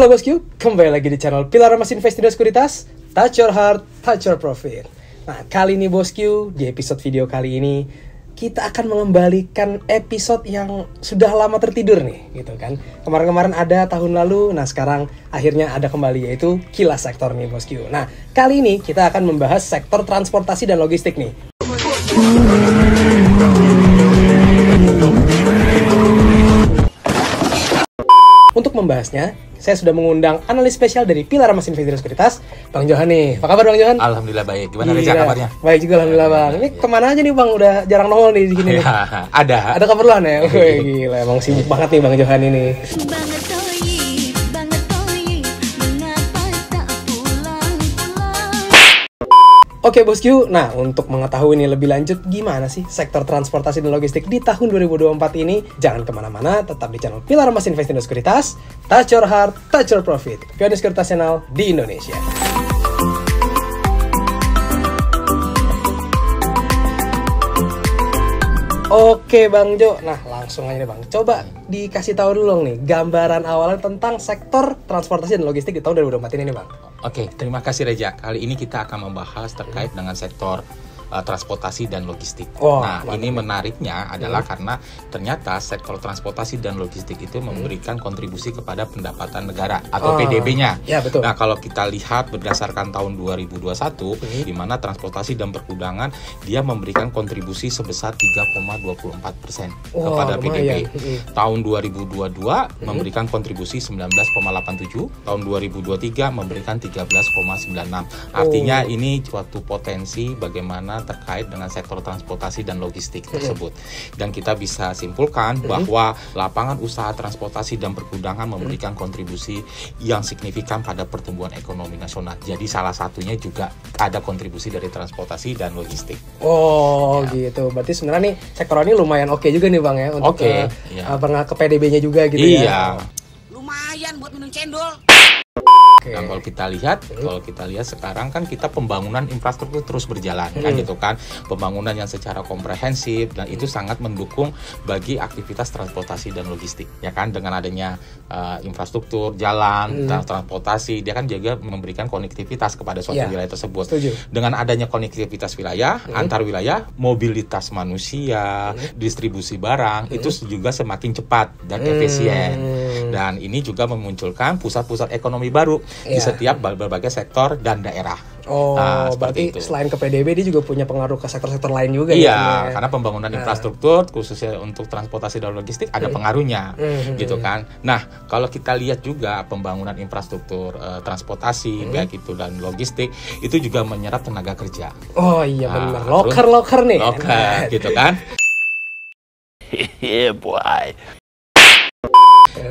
Halo bosku, kembali lagi di channel Pilar Mas Invest dan Sekuritas. Touch your heart, touch your profit. Nah, kali ini bosku, di episode video kali ini kita akan mengembalikan episode yang sudah lama tertidur nih, gitu kan. Kemarin-kemarin ada tahun lalu, nah sekarang akhirnya ada kembali, yaitu kilas sektor nih bosku. Nah, kali ini kita akan membahas sektor transportasi dan logistik nih. Untuk membahasnya, saya sudah mengundang analis spesial dari Pilar Mas Invest dan Sekuritas, Bang Johan nih. Apa kabar Bang Johan? Alhamdulillah baik. Gimana Reza kabarnya? Baik juga Alhamdulillah Bang. Ini kemana aja nih Bang? Udah jarang nongol nih di sini nih. Ada keperluan ya? Wih, gila, emang sibuk banget nih Bang Johan ini. Oke bosku, nah untuk mengetahui ini lebih lanjut gimana sih sektor transportasi dan logistik di tahun 2024 ini, jangan kemana-mana, tetap di channel Pilar Mas Invest dan Sekuritas. Touch your heart, touch your profit. Pionir sekuritas channel di Indonesia. Oke Bang Jo, nah langsung aja nih Bang. Coba dikasih tahu dulu nih gambaran awalnya tentang sektor transportasi dan logistik di tahun 2024 ini nih Bang. Oke, terima kasih Reza. Kali ini kita akan membahas terkait dengan sektor transportasi dan logistik. Nah, ini menariknya adalah karena ternyata sektor transportasi dan logistik itu memberikan kontribusi kepada pendapatan negara atau PDB-nya. Ya, betul. Nah, kalau kita lihat berdasarkan tahun 2021, di mana transportasi dan pergudangan dia memberikan kontribusi sebesar 3,24% kepada PDB. Tahun 2022 memberikan kontribusi 19,87, tahun 2023 memberikan 13,96. Artinya ini suatu potensi bagaimana terkait dengan sektor transportasi dan logistik tersebut. Dan kita bisa simpulkan bahwa lapangan usaha transportasi dan pergudangan memberikan kontribusi yang signifikan pada pertumbuhan ekonomi nasional. Jadi salah satunya juga ada kontribusi dari transportasi dan logistik. Gitu. Berarti sebenarnya nih sektor ini lumayan oke juga nih Bang ya untuk ke PDB-nya juga gitu ya. Lumayan buat minum cendol. Nah, kalau kita lihat sekarang kan kita pembangunan infrastruktur terus berjalan kan gitu kan, pembangunan yang secara komprehensif dan itu sangat mendukung bagi aktivitas transportasi dan logistik ya kan, dengan adanya infrastruktur jalan, transportasi dia kan juga memberikan konektivitas kepada suatu wilayah tersebut. Dengan adanya konektivitas wilayah antar wilayah, mobilitas manusia, distribusi barang itu juga semakin cepat dan efisien. Dan ini juga memunculkan pusat-pusat ekonomi baru di setiap berbagai sektor dan daerah. Berarti itu. Selain ke PDB dia juga punya pengaruh ke sektor-sektor lain juga ya? Karena pembangunan infrastruktur khususnya untuk transportasi dan logistik ada pengaruhnya gitu kan. Nah, kalau kita lihat juga pembangunan infrastruktur transportasi baik itu dan logistik itu juga menyerap tenaga kerja. Benar. Loker nih. Loker gitu kan. Boy.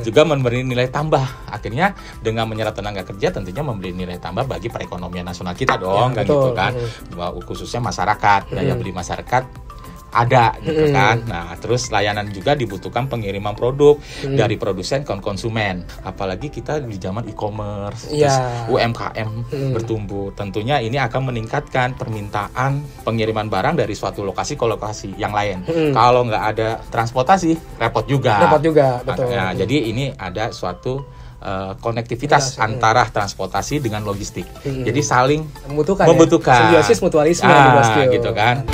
Juga memberi nilai tambah. Akhirnya dengan menyerap tenaga kerja tentunya memberi nilai tambah bagi perekonomian nasional kita dong, kan gitu kan. Khususnya masyarakat, daya beli masyarakat ada gitu kan. Nah, terus layanan juga dibutuhkan pengiriman produk dari produsen ke konsumen. Apalagi kita di zaman e-commerce, terus UMKM bertumbuh. Tentunya ini akan meningkatkan permintaan pengiriman barang dari suatu lokasi ke lokasi yang lain. Kalau nggak ada transportasi, repot juga, betul. Nah, jadi ini ada suatu konektivitas antara transportasi dengan logistik. Jadi saling membutuhkan. Simbiosis mutualisme gitu kan.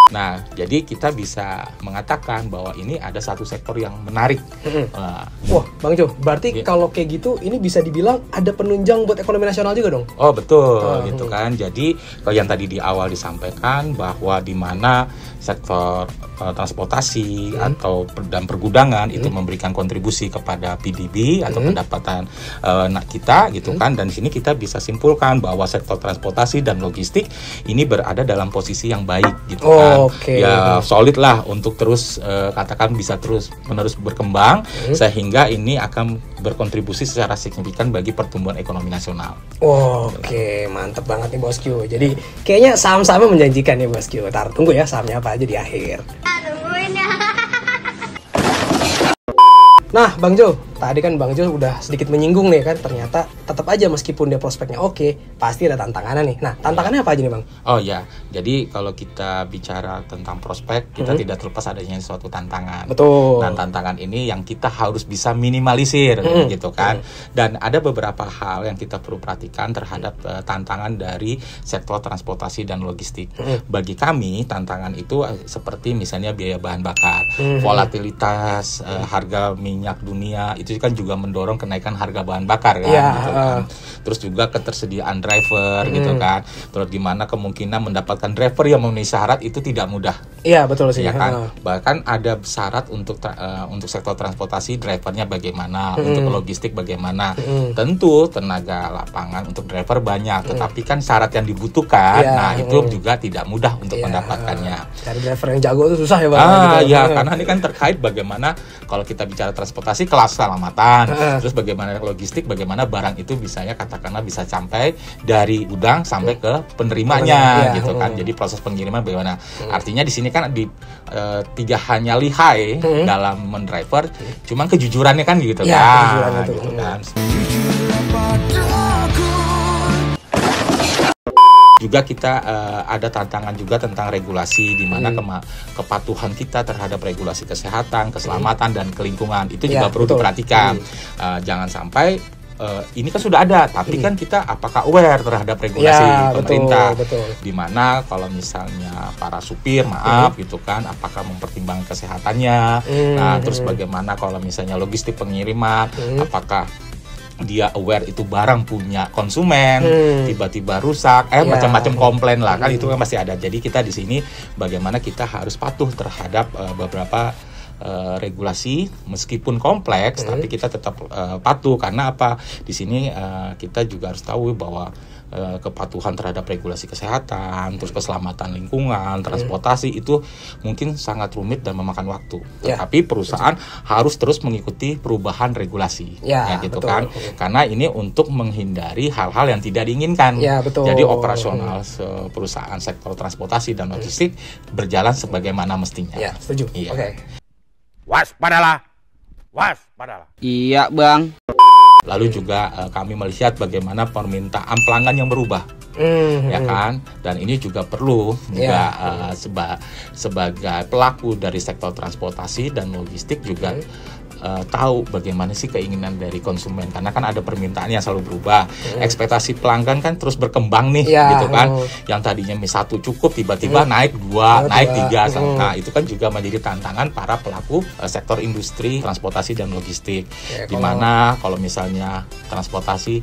Nah, jadi kita bisa mengatakan bahwa ini ada satu sektor yang menarik. Bang Jo, berarti kalau kayak gitu, ini bisa dibilang ada penunjang buat ekonomi nasional juga dong? Betul, gitu kan. Jadi, kalau yang tadi di awal disampaikan bahwa di mana sektor transportasi dan pergudangan itu memberikan kontribusi kepada PDB atau pendapatan kita, gitu kan. Dan di sini kita bisa simpulkan bahwa sektor transportasi dan logistik ini berada dalam posisi yang baik, gitu kan. Ya solid lah untuk terus katakan bisa terus menerus berkembang sehingga ini akan berkontribusi secara signifikan bagi pertumbuhan ekonomi nasional. Mantep banget nih bosku. Jadi kayaknya saham-sahamnya menjanjikan nih bosku. Ntar tunggu ya sahamnya apa aja di akhir. Tungguin ya. Nah Bang Jo, tadi kan Bang Jo udah sedikit menyinggung nih kan, ternyata tetap aja meskipun dia prospeknya oke, pasti ada tantangannya nih. Nah, tantangannya apa aja nih Bang? Oh ya, jadi kalau kita bicara tentang prospek, kita tidak terlepas adanya suatu tantangan. Betul. Dan tantangan ini yang kita harus bisa minimalisir, gitu kan. Dan ada beberapa hal yang kita perlu perhatikan terhadap tantangan dari sektor transportasi dan logistik. Bagi kami, tantangan itu seperti misalnya biaya bahan bakar, volatilitas harga minyak dunia, itu kan juga mendorong kenaikan harga bahan bakar kan, gitu kan. Terus juga ketersediaan driver, gitu kan. Terus gimana kemungkinan mendapatkan driver yang memenuhi syarat itu tidak mudah. Iya, betul sih. Ya kan? Bahkan ada syarat untuk sektor transportasi, drivernya bagaimana, untuk logistik bagaimana. Tentu tenaga lapangan untuk driver banyak, tetapi kan syarat yang dibutuhkan, nah itu juga tidak mudah untuk mendapatkannya. Cari driver yang jago itu susah ya Bang. Karena ini kan terkait bagaimana kalau kita bicara transportasi kelas keselamatan, terus bagaimana logistik, bagaimana barang itu bisanya katakanlah bisa sampai dari gudang sampai ke penerimanya, gitu kan. Jadi proses pengiriman bagaimana. Artinya di sini kan tidak hanya lihai dalam mendriver, cuman kejujurannya kan gitu kan. Gitu kan. Juga kita ada tantangan juga tentang regulasi, di mana kepatuhan kita terhadap regulasi kesehatan, keselamatan, dan kelingkungan itu juga perlu diperhatikan. Jangan sampai ini kan sudah ada, tapi kan kita apakah aware terhadap regulasi pemerintah? Di mana kalau misalnya para supir, gitu kan, apakah mempertimbangkan kesehatannya? Nah, terus bagaimana kalau misalnya logistik pengiriman, apakah dia aware itu barang punya konsumen, tiba-tiba rusak, macam-macam komplain lah kan, itu kan pasti ada. Jadi kita di sini bagaimana kita harus patuh terhadap beberapa regulasi, meskipun kompleks, tapi kita tetap patuh. Karena apa? Di sini kita juga harus tahu bahwa kepatuhan terhadap regulasi kesehatan, terus keselamatan lingkungan, transportasi itu mungkin sangat rumit dan memakan waktu. Tetapi perusahaan harus terus mengikuti perubahan regulasi, gitu kan? Karena ini untuk menghindari hal-hal yang tidak diinginkan. Jadi operasional perusahaan sektor transportasi dan logistik berjalan sebagaimana mestinya. Setuju. Waspadalah. Waspadalah. Iya, Bang. Lalu juga kami melihat bagaimana permintaan pelanggan yang berubah, ya kan? Dan ini juga perlu juga sebagai pelaku dari sektor transportasi dan logistik juga tahu bagaimana sih keinginan dari konsumen, karena kan ada permintaan yang selalu berubah. Ekspektasi pelanggan kan terus berkembang nih, gitu kan. Yang tadinya satu cukup, tiba-tiba naik 2, naik 3. Nah, itu kan juga menjadi tantangan para pelaku sektor industri transportasi dan logistik. Dimana kalau misalnya transportasi,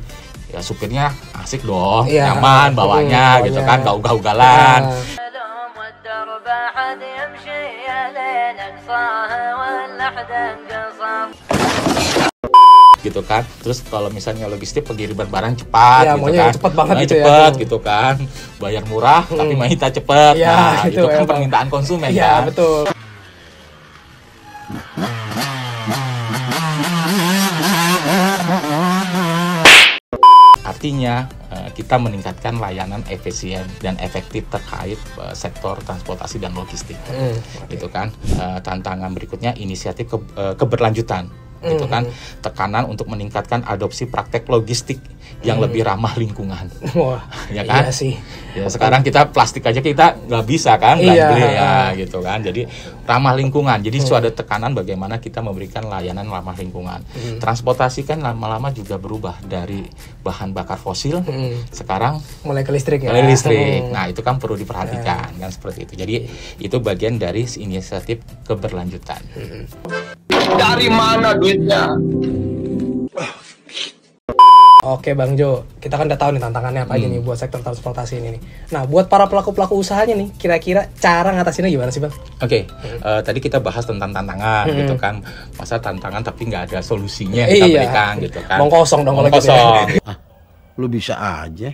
ya supirnya asik dong, nyaman bawanya, gitu kan, gak ugal-ugalan. Gitu kan. Terus kalau misalnya logistik pengiriman barang cepat, gitu kan, cepet banget gitu, gitu kan, bayar murah tapi minta cepet. Nah, itu kan permintaan konsumen kan. Betul. Artinya kita meningkatkan layanan efisien dan efektif terkait sektor transportasi dan logistik, gitu kan. Tantangan berikutnya inisiatif keberlanjutan, gitu kan. Tekanan untuk meningkatkan adopsi praktek logistik yang lebih ramah lingkungan. Wah, ya kan? Iya sih. Ya, sekarang kita plastik aja kita nggak bisa kan, gitu kan. Jadi ramah lingkungan. Jadi itu ada tekanan bagaimana kita memberikan layanan ramah lingkungan. Transportasi kan lama-lama juga berubah dari bahan bakar fosil, sekarang mulai ke listrik ya. Nah, itu kan perlu diperhatikan kan, seperti itu. Jadi itu bagian dari inisiatif keberlanjutan. Dari mana duitnya? Oke Bang Jo, kita kan udah tahu nih tantangannya apa aja nih buat sektor transportasi ini nih. Nah, buat para pelaku-pelaku usahanya nih, kira-kira cara ngatasinnya gimana sih Bang? Tadi kita bahas tentang tantangan, gitu kan. Masa tantangan tapi nggak ada solusinya kita berikan, gitu kan. Kosong dong kalau gitu. Lu bisa aja.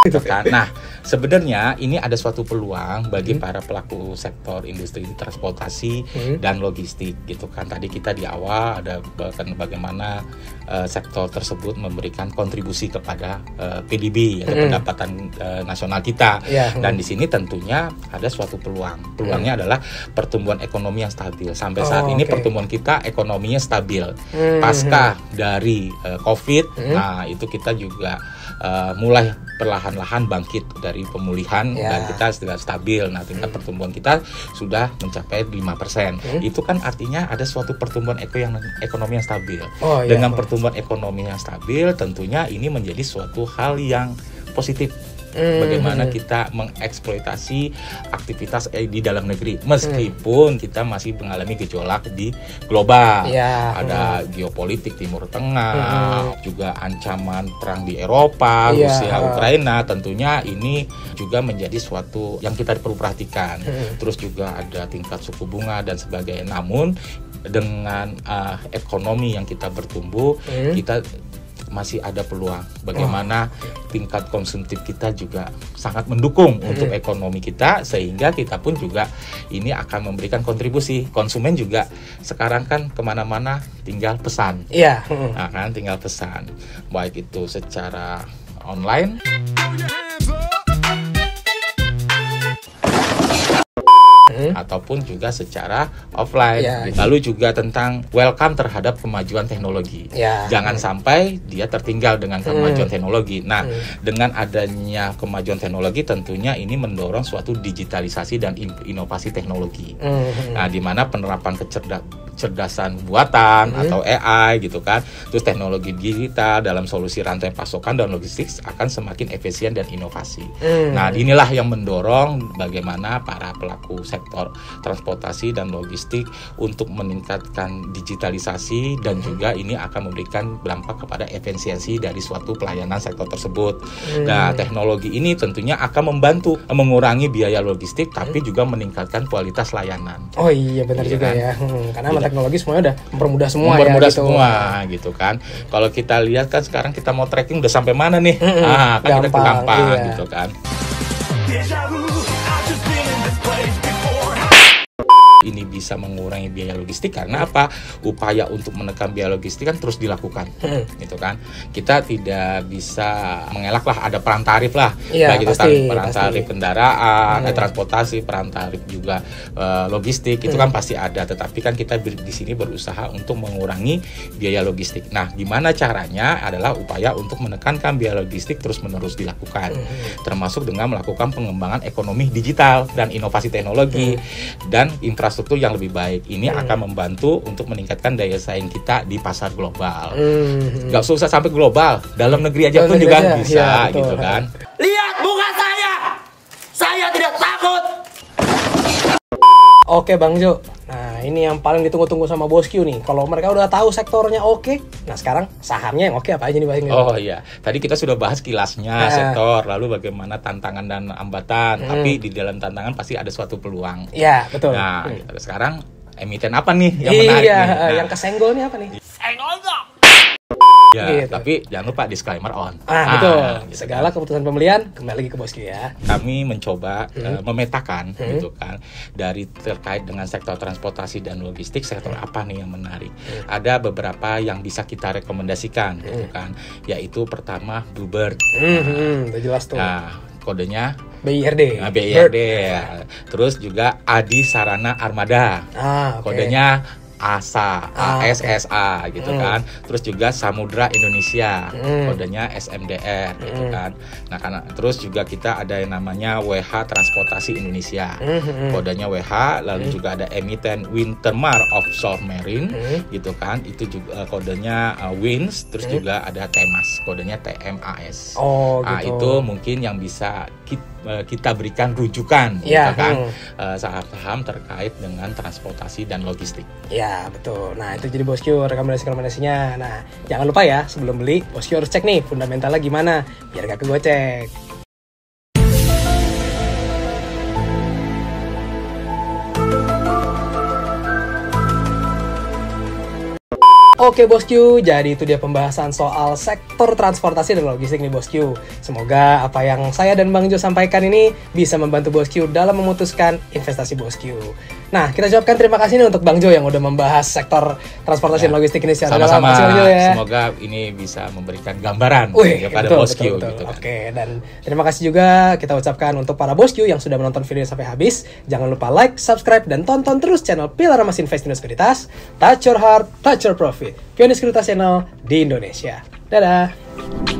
Gitu kan. Nah, sebenarnya ini ada suatu peluang bagi para pelaku sektor industri transportasi dan logistik gitu kan. Tadi kita di awal ada bahkan bagaimana sektor tersebut memberikan kontribusi kepada PDB atau pendapatan nasional kita. Dan di sini tentunya ada suatu peluang. Peluangnya adalah pertumbuhan ekonomi yang stabil. Sampai saat ini pertumbuhan kita ekonominya stabil. Pasca dari COVID, nah itu kita juga mulai perlahan-lahan bangkit dari pemulihan dan kita sudah stabil. Nah, tingkat pertumbuhan kita sudah mencapai 5%. Itu kan artinya ada suatu pertumbuhan ekonomi yang stabil. Dengan pertumbuhan ekonomi yang stabil, tentunya ini menjadi suatu hal yang positif. Bagaimana kita mengeksploitasi aktivitas di dalam negeri meskipun kita masih mengalami gejolak di global. Ada geopolitik Timur Tengah, juga ancaman perang di Eropa, Rusia, Ukraina. Tentunya ini juga menjadi suatu yang kita perlu perhatikan. Terus juga ada tingkat suku bunga dan sebagainya. Namun dengan ekonomi yang kita bertumbuh, kita masih ada peluang. Bagaimana tingkat konsumtif kita juga sangat mendukung untuk ekonomi kita, sehingga kita pun juga ini akan memberikan kontribusi. Konsumen juga sekarang kan kemana-mana tinggal pesan. Nah, kan tinggal pesan, baik itu secara online ataupun juga secara offline. Lalu juga tentang welcome terhadap kemajuan teknologi. Jangan sampai dia tertinggal dengan kemajuan teknologi. Nah, dengan adanya kemajuan teknologi tentunya ini mendorong suatu digitalisasi dan inovasi teknologi. Nah, di mana penerapan kecerdasan buatan atau AI gitu kan, terus teknologi digital dalam solusi rantai pasokan dan logistik akan semakin efisien dan inovasi. Nah, inilah yang mendorong bagaimana para pelaku sektor transportasi dan logistik untuk meningkatkan digitalisasi, dan juga ini akan memberikan dampak kepada efisiensi dari suatu pelayanan sektor tersebut. Nah, teknologi ini tentunya akan membantu mengurangi biaya logistik, tapi juga meningkatkan kualitas layanan. Oh iya, benar juga kan? Karena teknologi semuanya udah mempermudah semua semua gitu kan. Kalau kita lihat kan sekarang kita mau tracking udah sampai mana nih, kan kita gampang gitu kan. Ini bisa mengurangi biaya logistik karena apa? Upaya untuk menekan biaya logistik kan terus dilakukan, gitu kan. Kita tidak bisa mengelak lah, ada peran tarif lah, baik itu peran tarif kendaraan, transportasi, peran tarif juga logistik, itu kan pasti ada. Tetapi kan kita di sini berusaha untuk mengurangi biaya logistik. Nah, gimana caranya? Adalah upaya untuk menekankan biaya logistik terus-menerus dilakukan, termasuk dengan melakukan pengembangan ekonomi digital dan inovasi teknologi dan infrastruktur yang lebih baik. Ini akan membantu untuk meningkatkan daya saing kita di pasar global. Gak usah sampai global, dalam negeri aja pun juga bisa, gitu kan. Lihat muka saya tidak takut. Oke Bang Jo, nah ini yang paling ditunggu-tunggu sama Bosku nih. Kalau mereka udah tahu sektornya oke, nah sekarang sahamnya yang oke apa aja nih Bang? Oh iya, tadi kita sudah bahas kilasnya sektor, lalu bagaimana tantangan dan hambatan. Tapi di dalam tantangan pasti ada suatu peluang. Iya, betul. Nah, sekarang emiten apa nih yang menarik nih? Nah, yang kesenggol nih apa nih? Senggol dong. Ya, gitu. Tapi jangan lupa disclaimer on. Betul. Gitu Segala kan. keputusan pembelian kembali lagi ke Bosku ya. Kami mencoba memetakan gitu kan, dari terkait dengan sektor transportasi dan logistik, sektor apa nih yang menarik. Ada beberapa yang bisa kita rekomendasikan gitu kan, yaitu pertama Bluebird. Udah jelas tuh. Nah, kodenya BIRD. BIRD. Terus juga Adi Sarana Armada. Kodenya ASA, ASSA gitu kan. Terus juga Samudra Indonesia, kodenya SMDR gitu kan. Nah, karena terus juga kita ada yang namanya WH Transportasi Indonesia, kodenya WH. Lalu juga ada emiten Wintermar Offshore Marine gitu kan, itu juga kodenya WINS. Terus juga ada TEMAS, kodenya TMAS. Nah, gitu. itu mungkin yang bisa kita berikan rujukan gitu kan, saham-saham terkait dengan transportasi dan logistik. Ya betul. Nah itu jadi Bosku rekomendasinya. Nah jangan lupa ya, sebelum beli Bosku harus cek nih fundamentalnya gimana biar gak kegocek. Oke bosku, jadi itu dia pembahasan soal sektor transportasi dan logistik nih bosku. Semoga apa yang saya dan Bang Jo sampaikan ini bisa membantu bosku dalam memutuskan investasi bosku. Nah, kita ucapkan terima kasih nih untuk Bang Jo yang udah membahas sektor transportasi dan logistik ini secara dalam. Sama-sama. Semoga ini bisa memberikan gambaran kepada bosku. Gitu kan. Oke, dan terima kasih juga kita ucapkan untuk para bosku yang sudah menonton video sampai habis. Jangan lupa like, subscribe, dan tonton terus channel Pilar Mas Investindo Sekuritas. Touch your heart, touch your profit. Pioneer Sekuritas Channel di Indonesia. Dadah.